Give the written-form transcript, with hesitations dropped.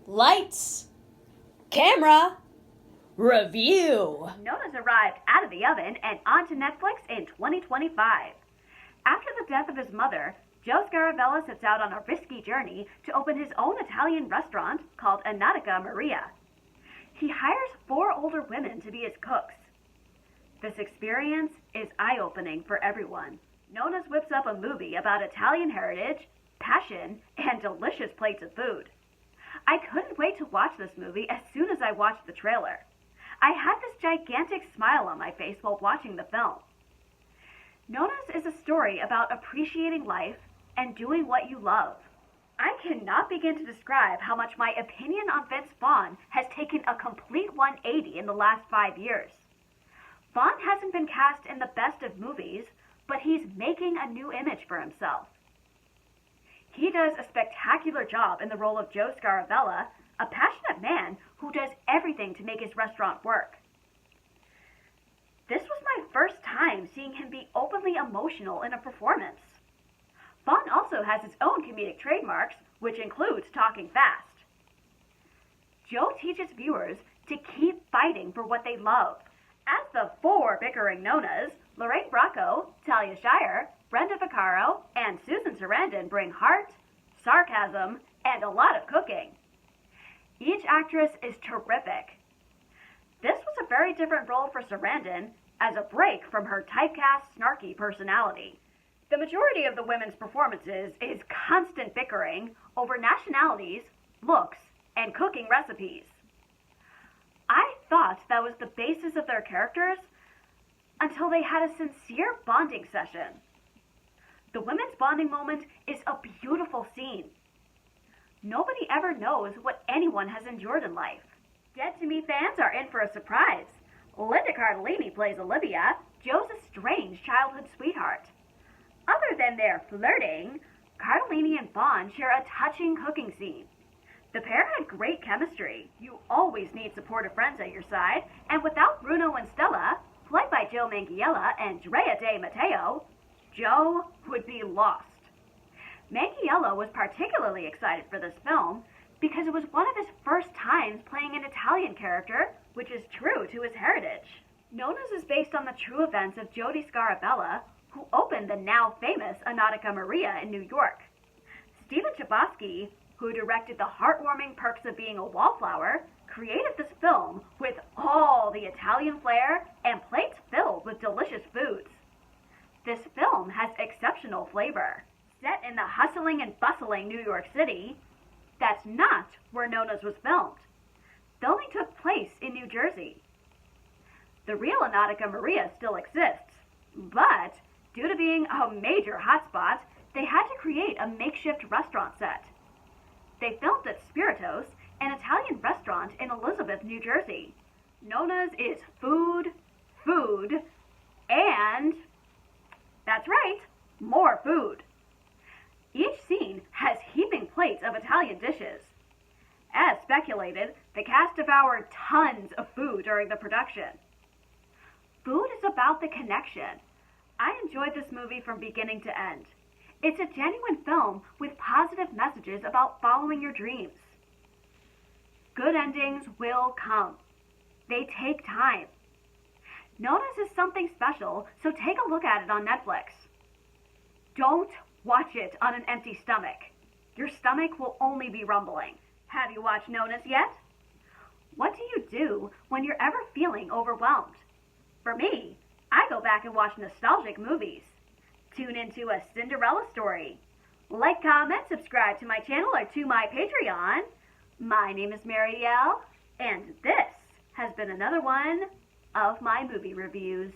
Lights, camera, review. Nonnas arrived out of the oven and onto Netflix in 2025. After the death of his mother, Joe Scaravella sets out on a risky journey to open his own Italian restaurant called Enotica Maria. He hires 4 older women to be his cooks. This experience is eye-opening for everyone. Nonnas whips up a movie about Italian heritage, passion, and delicious plates of food. I couldn't wait to watch this movie as soon as I watched the trailer. I had this gigantic smile on my face while watching the film. Nonnas is a story about appreciating life and doing what you love. I cannot begin to describe how much my opinion on Vince Vaughn has taken a complete 180 in the last 5 years. Vaughn hasn't been cast in the best of movies, but he's making a new image for himself. He does a spectacular job in the role of Joe Scaravella, a passionate man who does everything to make his restaurant work. This was my first time seeing him be openly emotional in a performance. Vaughn also has his own comedic trademarks, which includes talking fast. Joe teaches viewers to keep fighting for what they love. As the 4 bickering Nonnas, Lorraine Bracco, Talia Shire, Brenda Vaccaro, and Susan Sarandon bring heart, sarcasm, and a lot of cooking. Each actress is terrific. This was a very different role for Sarandon as a break from her typecast, snarky personality. The majority of the women's performances is constant bickering over nationalities, looks, and cooking recipes. I thought that was the basis of their characters until they had a sincere bonding session. The women's bonding moment is a beautiful scene. Nobody ever knows what anyone has endured in life. Dead to Me fans are in for a surprise. Linda Cardellini plays Olivia, Joe's estranged childhood sweetheart. Other than their flirting, Cardellini and Vaughn share a touching cooking scene. The pair had great chemistry. You always need supportive friends at your side, and without Bruno and Stella, played by Joe Manganiello and Drea De Matteo, Joe would be lost. Manganiello was particularly excited for this film because it was one of his first times playing an Italian character, which is true to his heritage. Nonnas is based on the true events of Jody Scaravella, who opened the now famous Enotica Maria in New York. Stephen Chbosky, who directed The Heartwarming Perks of Being a Wallflower, created this film with all the Italian flair and plates filled with delicious foods. This film has exceptional flavor. Set in the hustling and bustling New York City, that's not where Nonnas was filmed. Filming took place in New Jersey. The real Enotica Maria still exists, but due to being a major hotspot, they had to create a makeshift restaurant set. They filmed at Spiritos, an Italian restaurant in Elizabeth, New Jersey. Nonnas is food, food, and, that's right, more food. Each scene has heaping plates of Italian dishes. As speculated, the cast devoured tons of food during the production. Food is about the connection. I enjoyed this movie from beginning to end. It's a genuine film with positive messages about following your dreams. Good endings will come. They take time. Nonnas is something special, so take a look at it on Netflix. Don't watch it on an empty stomach. Your stomach will only be rumbling. Have you watched Nonnas yet? What do you do when you're ever feeling overwhelmed? For me, I go back and watch nostalgic movies. Tune into a Cinderella story. Like, comment, subscribe to my channel or to my Patreon. My name is Marielle, and this has been another one of my movie reviews.